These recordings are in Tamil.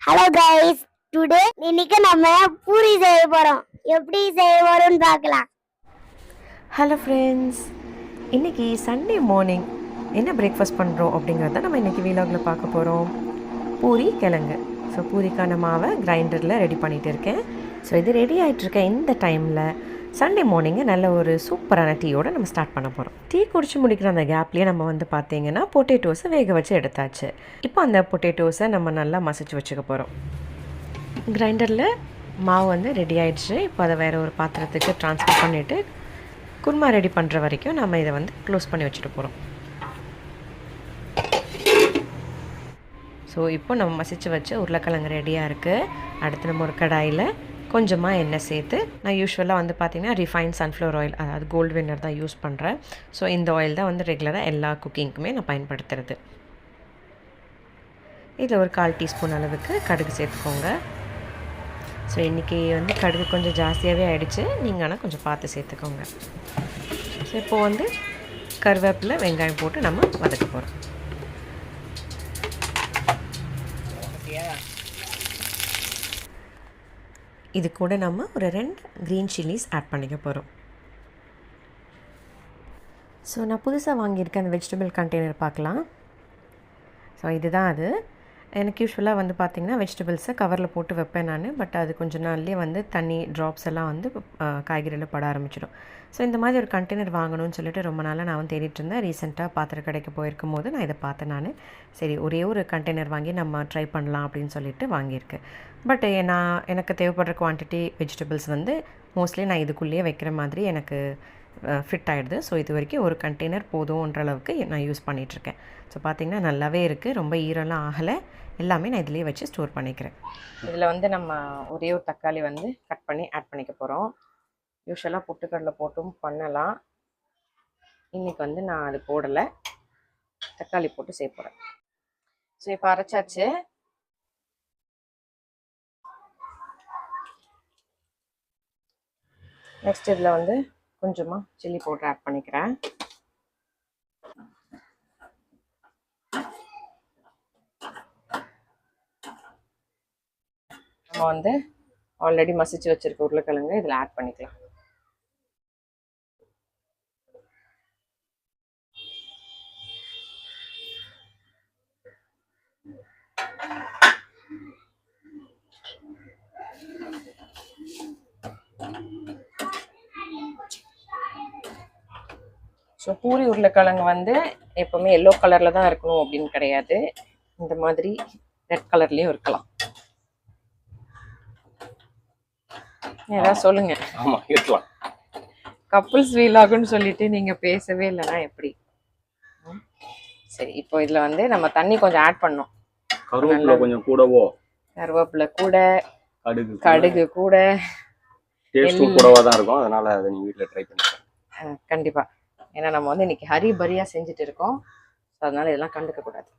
ஹலோ கைஸ், டுடே இன்னைக்கு நம்ம பூரி செய்ய போறோம். எப்படி செய்ய போறோம்னு பார்க்கலாம். ஹலோ ஃப்ரெண்ட்ஸ், இன்றைக்கி சண்டே மார்னிங் என்ன பிரேக்ஃபாஸ்ட் பண்ணுறோம் அப்படிங்கிறத நம்ம இன்றைக்கி வீலாகில் பார்க்க போகிறோம். பூரி கிழங்கு. ஸோ பூரிக்கான மாவை கிரைண்டரில் ரெடி பண்ணிகிட்டு இருக்கேன். ஸோ இது ரெடி ஆகிட்டுருக்கேன். இந்த டைமில் சண்டே மார்னிங்கு நல்ல ஒரு சூப்பரான டீயோடு நம்ம ஸ்டார்ட் பண்ண போகிறோம். டீ குடிச்சு முடிக்கிற அந்த கேப்லேயே நம்ம பார்த்திங்கன்னா பொட்டேட்டோஸை வேக வச்சு எடுத்தாச்சு. இப்போ அந்த பொட்டேட்டோஸை நம்ம நல்லா மசிச்சு வச்சுக்க போகிறோம். கிரைண்டரில் மாவு ரெடி ஆகிடுச்சு. இப்போ அதை வேறு ஒரு பாத்திரத்துக்கு ட்ரான்ஸ்ஃபர் பண்ணிவிட்டு குருமா ரெடி பண்ணுற வரைக்கும் நம்ம இதை க்ளோஸ் பண்ணி வச்சுட்டு போகிறோம். ஸோ இப்போ நம்ம மசிச்சு வச்ச உருளைக்கிழங்கு ரெடியாக இருக்குது. அடுத்து நம்ம ஒரு கடாயில் கொஞ்சமாக எண்ணெய் சேர்த்து, நான் யூஸ்வலாக பார்த்திங்கன்னா ரிஃபைன் சன்ஃப்ளவர் ஆயில், அதாவது கோல்டு வின்னர் தான் யூஸ் பண்ணுறேன். ஸோ இந்த ஆயில் தான் ரெகுலராக எல்லா குக்கிங்க்குமே நான் பயன்படுத்துறது. இதில் ஒரு 1/4 டீஸ்பூன் அளவுக்கு கடுகு சேர்த்துக்கோங்க. ஸோ இன்றைக்கி கடுகு கொஞ்சம் ஜாஸ்தியாகவே ஆகிடுச்சு. நீங்கள் ஆனால் கொஞ்சம் பார்த்து சேர்த்துக்கோங்க. ஸோ இப்போது கருவேப்பிலை, வெங்காயம் போட்டு நம்ம வதக்க போகிறோம். இது கூட நம்ம ஒரு 2 க்ரீன் சில்லிஸ் ஆட் பண்ணிக்க போகிறோம். ஸோ நான் புதுசாக வாங்கியிருக்கேன் அந்த வெஜிடபிள் கண்டெய்னர் பார்க்கலாம். ஸோ இதுதான் அது. எனக்கு யூஸ்வலாக பார்த்திங்கன்னா வெஜிடபிள்ஸை கவரில் போட்டு வைப்பேன் நான். பட் அது கொஞ்சம் நாள்லேயே தண்ணி ட்ராப்ஸ் எல்லாம் காய்கறியில் பட ஆரம்பிச்சிடும். ஸோ இந்த மாதிரி ஒரு கண்டெய்னர் வாங்கணும்னு சொல்லிட்டு ரொம்ப நாளாக நான் தேடிட்டு இருந்தேன். ரீசெண்டாக பாத்திர கடைக்கு போயிருக்கும் போது நான் இதை பார்த்தேன். நான் சரி ஒரே ஒரு கண்டெய்னர் வாங்கி நம்ம ட்ரை பண்ணலாம் அப்படின்னு சொல்லிட்டு வாங்கியிருக்கேன். பட் எனக்கு தேவைப்படுற குவான்டிட்டி வெஜிடபிள்ஸ் மோஸ்ட்லி நான் இதுக்குள்ளேயே வைக்கிற மாதிரி எனக்கு ஃபிட் ஆகிடுது. ஸோ இது வரைக்கும் ஒரு கண்டெய்னர் போதும்ன்ற அளவுக்கு நான் யூஸ் பண்ணிகிட்ருக்கேன். ஸோ பார்த்திங்கன்னா நல்லாவே இருக்குது. ரொம்ப ஈரம்லாம் ஆகலை. எல்லாமே நான் இதிலேயே வச்சு ஸ்டோர் பண்ணிக்கிறேன். இதில் நம்ம ஒரே ஒரு தக்காளி கட் பண்ணி ஆட் பண்ணிக்க போகிறோம். யூஸ்வலாக பொட்டுக்கடலை போட்டும் பண்ணலாம். இன்றைக்கி நான் அது போடலை, தக்காளி போட்டு சேர்ப்பேன். ஸோ இப்போ அரைச்சாச்சு. நெக்ஸ்ட் இதில் கொஞ்சமாக சில்லி பவுடர் ஆட் பண்ணிக்கிறேன். நம்ம ஆல்ரெடி மசிச்சு வச்சிருக்க உருளைக்கிழங்கு இதில் ஆட் பண்ணிக்கலாம். ஸோ பூரி உருளைக்கிழங்கு எப்போவுமே எல்லோ கலரில் தான் இருக்கணும் அப்படின்னு கிடையாது. இந்த மாதிரி ரெட் கலர்லேயும் இருக்கலாம். ஏதாவது சொல்லுங்க. ஆமா, இருக்கலாம். கப்புள்ஸ் வீலாகுன்னு சொல்லிட்டு நீங்க பேசவே இல்லைன்னா எப்படி? சரி, இப்போ இதுல நம்ம தண்ணி கொஞ்சம் ஆட் பண்ணோம். கருவேப்பிலை கொஞ்சம் கூடவோ, கருவேப்பிலை கூட, கடுகு கூட, டேஸ்டும் கூடவா தான் இருக்கும். அதனால அதை நீங்க வீட்டில் ட்ரை பண்ணுங்க கண்டிப்பா. ஏன்னா நம்ம இன்னைக்கு ஹரிபரியா செஞ்சுட்டு இருக்கோம். அதனால இதெல்லாம் கண்டுக்க கூடாது.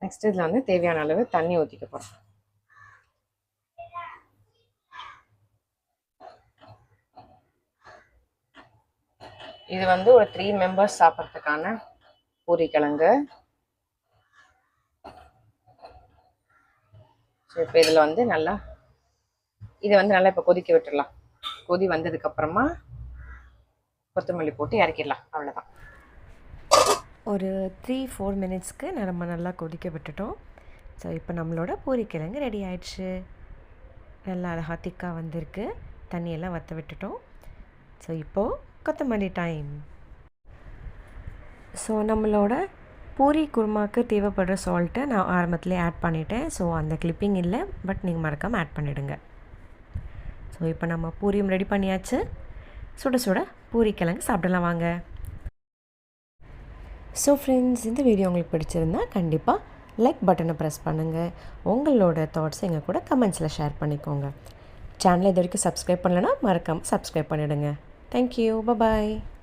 நெக்ஸ்ட் இதுல தேவையான அளவு தண்ணி ஊற்றிக்க போறோம். இது ஒரு 3 மெம்பர்ஸ் சாப்பிட்றதுக்கான பூரி கிழங்கு. ஸோ இப்போ இதில் நல்லா இதை நல்லா இப்போ கொதிக்க விட்டுடலாம். கொதி வந்ததுக்கப்புறமா கொத்தமல்லி போட்டு இறக்கிடலாம். அவ்வளோதான். ஒரு 3-4 மினிட்ஸ்க்கு நம்ம நல்லா கொதிக்க விட்டுட்டோம். ஸோ இப்போ நம்மளோட பூரி கிழங்கு ரெடி ஆயிடுச்சு. நல்லா அழகாக திக்காக வந்திருக்கு. தண்ணியெல்லாம் வற்ற விட்டுட்டோம். ஸோ இப்போது கொத்தமல்லி டைம். ஸோ நம்மளோட பூரி குருமாவுக்கு தேவைப்படுற சால்ட்டை நான் ஆரம்பத்துலேயே ஆட் பண்ணிட்டேன். ஸோ அந்த கிளிப்பிங் இல்லை, பட் நீங்கள் மறக்காமல் ஆட் பண்ணிவிடுங்க. ஸோ இப்போ நம்ம பூரியும் ரெடி பண்ணியாச்சு. சுட சுட பூரி கிழங்கு சாப்பிடலாம் வாங்க. ஸோ ஃப்ரெண்ட்ஸ், இந்த வீடியோ உங்களுக்கு பிடிச்சிருந்தா கண்டிப்பாக லைக் பட்டனை ப்ரெஸ் பண்ணுங்கள். உங்களோட தாட்ஸ் எங்கள் கூட கமெண்ட்ஸில் ஷேர் பண்ணிக்கோங்க. சேனலை இது வரைக்கும் சப்ஸ்கிரைப் பண்ணலைன்னா மறக்காமல் சப்ஸ்கிரைப் பண்ணிவிடுங்க. Thank you. Bye-bye.